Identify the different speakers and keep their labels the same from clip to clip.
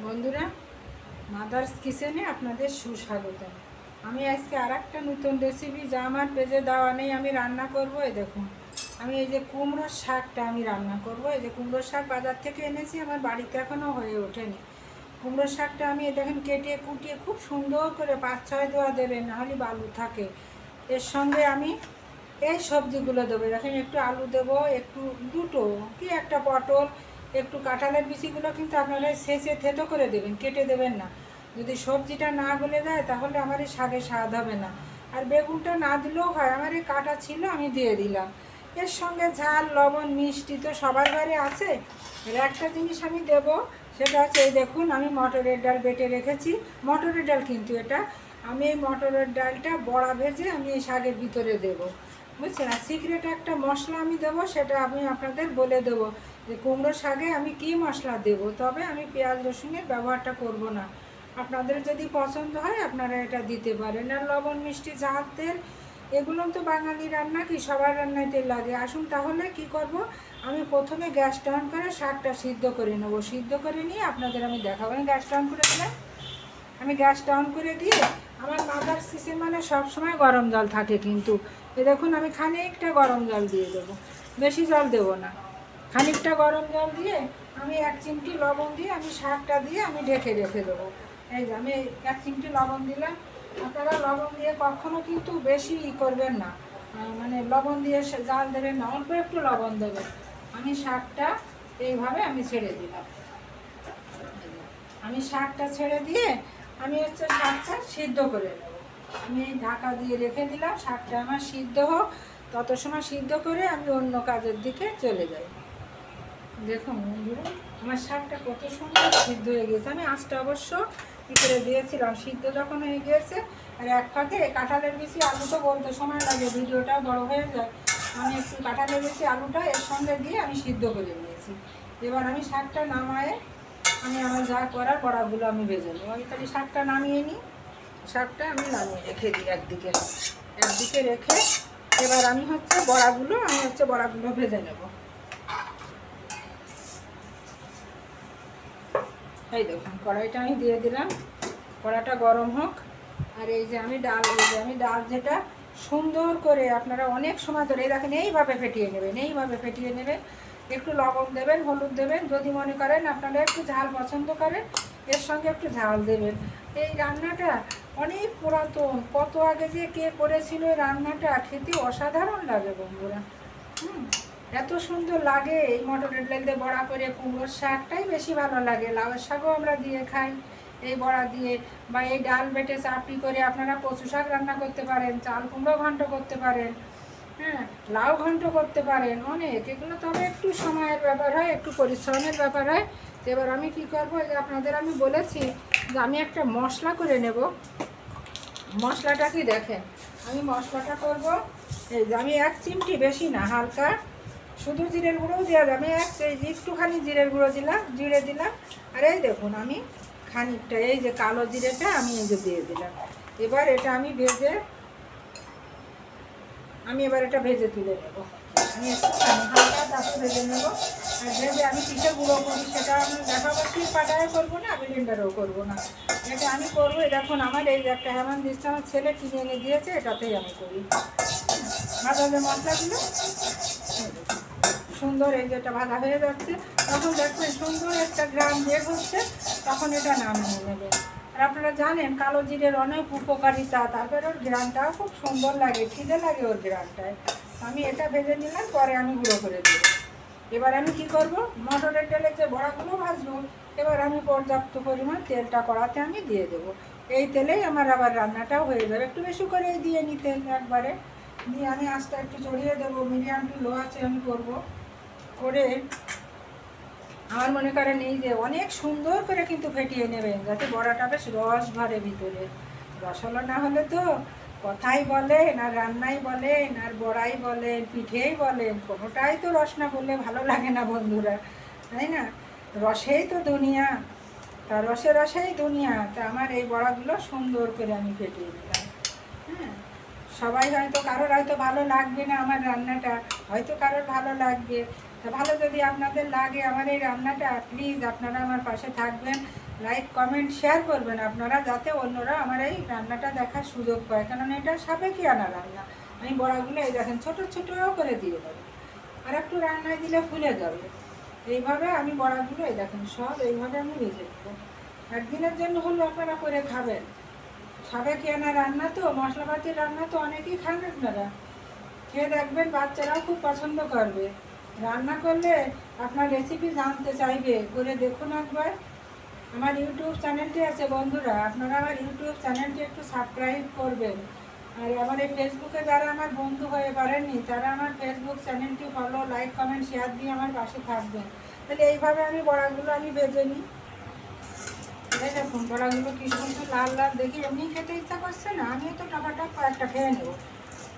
Speaker 1: বন্ধুরা, মাদার্স কিচেনে আপনাদের সুস্বাগত। আমি আজকে আর একটা নতুন রেসিপি যা আমার পেজে দেওয়া নেই আমি রান্না করব। এই দেখুন, আমি এই যে কুমড়োর শাকটা আমি রান্না করব। এই যে কুমড়োর শাক বাজার থেকে এনেছি, আমার বাড়িতে এখনও হয়ে ওঠেনি। কুমড়োর শাকটা আমি দেখেন কেটে কুটিয়ে খুব সুন্দর করে 5-6 দেওয়া দেবেন, নাহলে বালু থাকে। এর সঙ্গে আমি এই সবজিগুলো দেবো। দেখেন, একটু আলু দেবো, একটু দুটো কি একটা পটল, একটু কাঁঠালের বিচিগুলো কিন্তু আপনারা ছেঁচে থেতো করে দেবেন, কেটে দেবেন না। যদি সবজিটা না গলে যায় তাহলে আমার এই শাকের স্বাদ হবে না। আর বেগুনটা না দিলেও হয়, আমার এই কাটা ছিল আমি দিয়ে দিলাম। এর সঙ্গে ঝাল লবণ মিষ্টি তো সবার ঘরে আছে। এর একটা জিনিস আমি দেবো, সেটা হচ্ছে এই দেখুন, আমি মটরের ডাল বেটে রেখেছি। মটরের ডাল কিন্তু এটা, আমি এই মটরের ডালটা বড়া ভেজে আমি এই শাকের ভিতরে দেবো, বুঝছেন। আর সিক্রেট একটা মশলা আমি দেবো, সেটা আমি আপনাদের বলে দেবো যে কুমড়ো শাকে আমি কি মশলা দেব। তবে আমি পেঁয়াজ রসুনের ব্যবহারটা করব না। আপনাদের যদি পছন্দ হয় আপনারা এটা দিতে পারেন। আর লবণ মিষ্টি ঝাল তেল এগুলো তো বাঙালি রান্না, কি সবার রান্নায় তেল লাগে। আসুন তাহলে কি করব, আমি প্রথমে গ্যাসটা অন করে শাকটা সিদ্ধ করে নেব। সিদ্ধ করে নিয়ে আপনাদের আমি দেখাবো। আমি গ্যাসটা অন করে দিলাম। আমি গ্যাসটা অন করে দিয়ে, আমার মাদার্স কিচেন মানে সবসময় গরম জল থাকে কিন্তু। এ দেখুন, আমি খানিকটা গরম জল দিয়ে দেবো, বেশি জল দেবো না। খানিকটা গরম জল দিয়ে আমি 1 চিমটি লবণ দিয়ে আমি শাকটা দিয়ে আমি ঢেকে রেখে দেবো। এই যে আমি 1 চিমটি লবণ দিলাম। আপনারা লবণ দিয়ে কখনো কিন্তু বেশি করবেন না, মানে লবণ দিয়ে জাল দেবেন না, অল্প একটু লবণ দেবেন। আমি শাকটা এইভাবে আমি ছেড়ে দিলাম। আমি শাকটা ছেড়ে দিয়ে আমি শাকটা সিদ্ধ করে নেব। আমি ঢাকা দিয়ে রেখে দিলাম, শাকটা আমার সিদ্ধ হোক। তত সময় সিদ্ধ করে আমি অন্য কাজের দিকে চলে যাই। দেখুন বন্ধুরা, আমার শাকটা কত সুন্দর সিদ্ধ হয়ে গেছে। আমি আঁচটা অবশ্য কী করে দিয়েছিলাম, সিদ্ধ যখন হয়ে গিয়েছে। আর এক ফাঁকে কাঁঠালের বিচি আলু তো বলতে সময় লাগে, ভিডিওটা বড় হয়ে যায়। আমি একটু কাঁঠালের বিচি আলুটা এর সঙ্গে দিয়ে আমি সিদ্ধ করে নিয়েছি। এবার আমি শাকটা নামায়ে আমি আমার যা করার বড়াগুলো আমি ভেজে নেব। আমি তাহলে শাকটা নামিয়ে নিই। শাকটা আমি নামিয়ে রেখে দিই একদিকে রেখে, এবার আমি বড়াগুলো ভেজে নেব। এই দেখুন, কড়াইটা আমি দিয়ে দিলাম, কড়াইটা গরম হোক। আর এই যে আমি ডাল যেটা সুন্দর করে আপনারা অনেক সময় ধরে দেখেন এইভাবে ফেটিয়ে নেবেন। একটু লবণ দেবেন, হলুদ দেবেন, যদি মনে করেন আপনারা একটু ঝাল পছন্দ করেন এর সঙ্গে একটু ঝাল দেবেন। এই রান্নাটা অনেক পুরাতন, কত আগে যে কে করেছিল এই রান্নাটা, খেতে অসাধারণ লাগে বন্ধুরা। এত সুন্দর লাগে। এই মটরের ডাল দিয়ে বড়া করে, কুমড়োর শাকটাই বেশি ভালো লাগে। লাউয়ের শাকও আমরা দিয়ে খাই এই বড়া দিয়ে। বা এই ডাল বেটে চাপড়ি করে আপনারা কচু শাক রান্না করতে পারেন, চাল কুমড়ো ঘন্ট করতে পারেন, হ্যাঁ, লাউ ঘন্ট করতে পারেন, অনেক। এগুলো তবে একটু সময়ের ব্যাপার হয়, একটু পরিশ্রমের ব্যাপার হয়। তো এবার আমি কী করবো, যে আপনাদের আমি বলেছি যে আমি একটা মশলা করে নেব। মশলাটা কি দেখেন, আমি মশলাটা করব। এই যে আমি 1 চিমটি, বেশি না, হালকা শুধু জিরের গুঁড়োও দেওয়া যাবে। একটুখানি জিরের গুঁড়ো দিলাম, জিরে দিলাম। আর এই দেখুন, আমি খানিকটা এই যে কালো জিরেটা আমি এই যে দিয়ে দিলাম। এবার এটা আমি এটা ভেজে তুলে নেব। আমি একটুখানি হালকা তাতে ভেজে নেব। আর ভেজে আমি কিসে গুঁড়ো করি সেটা আমি দেখাবো। পাটায় করবো না, ব্লেন্ডারেও করবো না, এটা আমি করবো। দেখুন, আমার এই যে একটা হেমান দিচ্ছে, আমার ছেলে কিনে এনে দিয়েছে, এটাতেই আমি করি। ভাজা যে মশলাগুলো সুন্দর, এই যেটা ভাজা হয়ে যাচ্ছে, তখন দেখবেন সুন্দর একটা গ্রাম বের হচ্ছে, তখন এটা নামিয়ে নেবেন। আর আপনারা জানেন কালো জিরের অনেক উপকারিতা, তারপরে ওর গ্রানটাও খুব সুন্দর লাগে, খিদে লাগে ওর গ্রানটায়। আমি এটা ভেজে নিলাম, পরে আমি গুঁড়ো করে দেবো। এবার আমি কি করব, মটরের ডালের যে বড়াগুলো ভাজবো, এবার আমি পর্যাপ্ত পরিমাণ তেলটা কড়াতে আমি দিয়ে দেবো। এই তেলেই আমার আবার রান্নাটাও হয়ে যাবে। একটু বেশি করে দিয়ে নিই তেল একবারে, দিয়ে আমি আঁচটা একটু চড়িয়ে দেবো, মিডিয়াম টু লো আছে আমি করবো। করে আমার মনে করেন এই যে অনেক সুন্দর করে কিন্তু ফেটিয়ে নেবেন, যাতে বড়াটা বেশ রস ভরে ভিতরে। রসালো না হলে তো কথাই বলেন, আর রান্নাই বলেন, আর বড়াই বলেন, পিঠেই বলেন, কোনোটাই তো রস না বললে ভালো লাগে না বন্ধুরা, তাই না? রসেই তো দুনিয়া, তা রসেই দুনিয়া। তা আমার এই বড়াগুলো সুন্দর করে আমি ফেটিয়ে দিলাম। হ্যাঁ, সবাই হয়তো, কারোর হয়তো ভালো লাগবে না আমার রান্নাটা, হয়তো কারোর ভালো লাগবে। তো ভালো যদি আপনাদের লাগে আমার এই রান্নাটা, প্লিজ আপনারা আমার পাশে থাকবেন, লাইক কমেন্ট শেয়ার করবেন আপনারা, যাতে অন্যরা আমার এই রান্নাটা দেখার সুযোগ পায়। কারণ এটা সাবেকিয়ানা রান্না। আমি বড়াগুলো এই দেখেন ছোটো ছোটো করে দিয়ে দেবো, আর একটু রান্নায় দিলে ফুলে যাবে। এইভাবে আমি বড়াগুলো এই দেখেন সব এইভাবে আমি ভেজে দেবো। একদিনের জন্য হলেও আপনারা করে খাবেন। সাবেকিয়ানা রান্না তো, মশলাপাতির রান্না তো অনেকেই খান আপনারা, খেয়ে দেখবেন বাচ্চারাও খুব পছন্দ করবে। রান্না করলে আপনার রেসিপি জানতে চাইবে, করে দেখুন একবার। আমার ইউটিউব চ্যানেলটি আছে বন্ধুরা, আপনারা আমার ইউটিউব চ্যানেলটি একটু সাবস্ক্রাইব করবেন। আর আমার এই ফেসবুকে যারা আমার বন্ধু হয়ে পারেননি, তারা আমার ফেসবুক চ্যানেলটি ফলো, লাইক কমেন্ট শেয়ার দিয়ে আমার পাশে থাকবেন। তাহলে এইভাবে আমি বড়াগুলো আমি ভেজে নিই। এই দেখুন বড়াগুলো কি সুন্দর লাল লাল, দেখি এমনি খেতে ইচ্ছা করছে না, আমি তো টপাটপ কয়েকটা খেয়ে নেবো।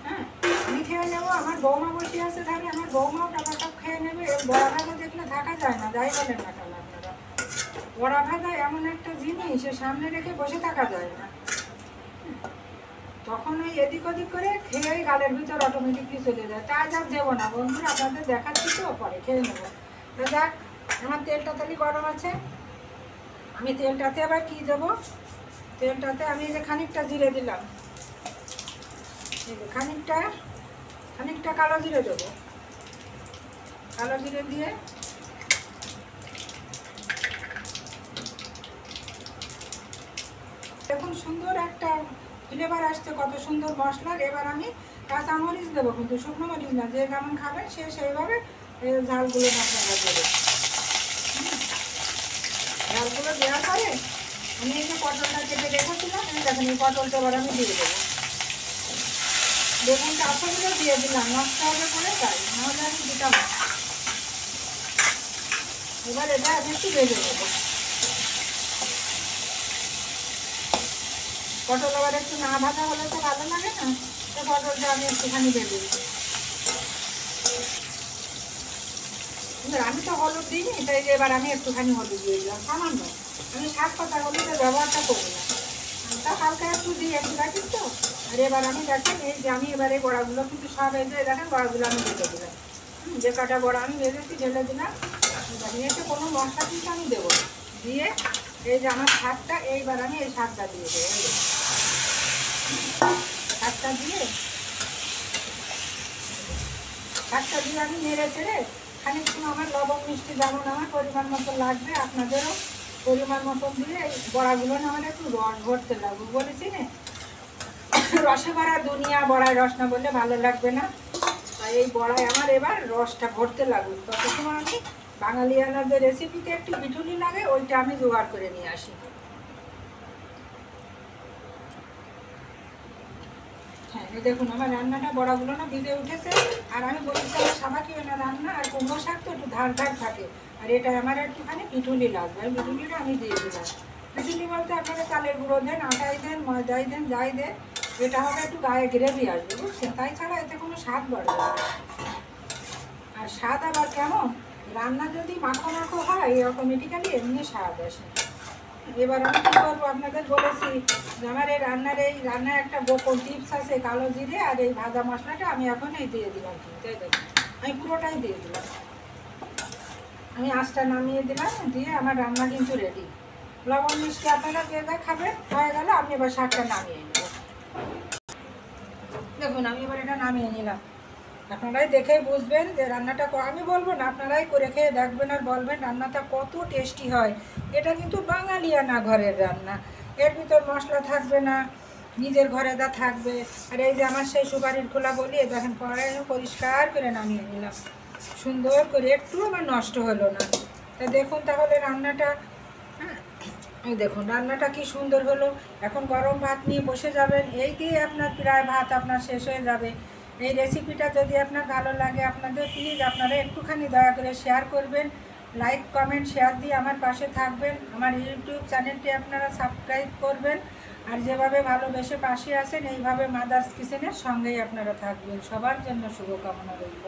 Speaker 1: হ্যাঁ, আমি খেয়ে নেবো, আমার বৌমা বসে আছে ধারে, আমার বৌমাও টপাটপ খেয়ে নেবে। বড়া ভাজা দেখলে থাকা যায় না, যাই বলেন না কেন আপনারা। বড়া ভাজা এমন একটা জিনিস, সামনে রেখে বসে থাকা যায় না। তখন ওই এদিক ওদিক করে খেয়েই গালের ভিতর অটোমেটিকলি চলে যায়। তাই যাক দেবো না বন্ধুরা, আপনাদের দেখাচ্ছি তো, পরে খেয়ে নেবো। তো যাক, আমার তেলটা তাহলে গরম আছে। আমি তেলটাতে আবার কি দেবো, তেলটাতে আমি যে খানিকটা জিরে দিলাম, খানিকটা কালো জিরে দেবো। কালো জিরে দিয়ে দেখুন সুন্দর একটা ফ্লেভার আসছে, কত সুন্দর মশলার। এবার আমি কাঁচামরিচ দেবো, কিন্তু শুকনো মরিচ না, যে যেমন খাবেন সে সেইভাবে ঝালগুলো আপনারা দেবেন। ঝালগুলো দেওয়ার পরে আমি এই যে পটলটা কেটে রেখেছিলাম, এই দেখেন এই পটলটা এবার আমি দিয়ে দেবো। বেগুনটা আসলে দিয়ে দিলাম, নষ্ট হবে করে, তাই নাহলে আমি দিতাম না। এবার এটা আমি একটু ভেজে নেবো। পটল আবার একটু না ভাজা হলে তো ভালো লাগে না, তো পটলটা আমি একটুখানি ভেজে দিই। আমি তো হলুদ দিইনি, তাই এবার আমি একটুখানি হলুদ দিয়ে দিলাম, সামান্য। আমি শাক পাতা হলুদের ব্যবহারটা করি না, তা হালকা একটু দিই, একটু রাখি তো। আর এবার আমি দেখেন এই যে আমি এবারে বড়াগুলো কিন্তু সব এই যে দেখেন বড়াগুলো আমি ঢেলে দিলাম। যে কাটা বড়া আমি ভেজেছি ঢেলে দিলাম। এতে কোনো মশলা কিন্তু আমি দেবো না। দিয়ে এই যে আমার শাকটা, এইবার আমি এই শাকটা দিয়ে দেবো। শাকটা দিয়ে আমি নেড়ে চেড়ে খানিকক্ষণ আমার লবণ মিষ্টি যেমন আমার পরিমাণ মতো লাগবে, আপনাদেরও পরিমাণ মতন দিয়ে এই বড়াগুলো না আমার একটু রস ভরতে লাগবে। বলেছি না, রসে ভরা দুনিয়া, বড়ায় রস না বললে ভালো লাগবে না। তাই এই বড়ায় আমার এবার রসটা ভরতে লাগুক, তত সময় আমি বাঙালিয়ানাদের রেসিপিতে একটু বিটুলি লাগে, ওইটা আমি জোগাড় করে নিয়ে আসি। হ্যাঁ, এই দেখুন আমার রান্নাটা বড়াগুলো না ভিজে উঠেছে। আর আমি বলেছিলাম সাবেকিয়ানা রান্না, আর কুমড়ো শাক তো একটু ধার ধার থাকে, আর এটা আমার একটুখানি পিঠুলি লাগবে। আমি পিঠুলিটা আমি দিয়ে দিলাম। পিঠুলি বলতে আপনারা চালের গুঁড়ো দেন, আটাই দেন, ময়দাই দেন, যাই দেন, এটা হবে একটু গায়ে গ্রেভি আসবে, বুঝছেন? তাই ছাড়া এতে কোনো স্বাদ বাড়বে না। আর স্বাদ আবার কেমন, রান্না যদি মাখো মাখো হয় অটোমেটিক্যালি এমনি স্বাদ আসে। এবার আমি কী করবো, আপনাদের বলেছি যে আমার এই রান্নার একটা গোপন টিপস আছে, কালো জিরে আর এই ভাজা মশলাটা আমি এখন এই দিয়ে দিলাম। তাই দেখুন আমি পুরোটাই দিয়ে দিলাম। আমি আঁচটা নামিয়ে দিলাম, দিয়ে আমার রান্না কিন্তু রেডি। লবণ মিষ্টি আপনারা যে যা খাবেন হয়ে গেলে আমি এবার শাকটা নামিয়ে নেব। দেখুন আমি এবার এটা নামিয়ে নিলাম। আপনারাই দেখেই বুঝবেন যে রান্নাটা, আমি বলবো না, আপনারাই করে খেয়ে দেখবেন আর বলবেন রান্নাটা কত টেস্টি হয়। এটা কিন্তু বাঙালিয়ানা ঘরের রান্না, এর ভিতর মশলা থাকবে না, নিজের ঘরে যা থাকবে। আর এই যে আমার সেই সুপারির খোলা বলি, দেখেন কড়াই পরিষ্কার করে নামিয়ে নিলাম সুন্দর করে, একটু আমার নষ্ট হলো না। তা দেখুন তাহলে রান্নাটা, হ্যাঁ এই দেখুন রান্নাটা কি সুন্দর হলো। এখন গরম ভাত নিয়ে বসে যাবেন, এই দিয়ে আপনার প্রায় ভাত আপনার শেষ হয়ে যাবে। এই রেসিপিটা যদি আপনার ভালো লাগে, আপনাদের প্লিজ আপনারা একটুখানি দয়া করে শেয়ার করবেন, লাইক কমেন্ট শেয়ার দিয়ে আমার পাশে থাকবেন। আমার ইউটিউব চ্যানেলটি আপনারা সাবস্ক্রাইব করবেন। আর যেভাবে ভালোবেসে পাশে আছেন, এইভাবে মাদার্স কিচেনের সঙ্গেই আপনারা থাকবেন। সবার জন্য শুভকামনা রইল।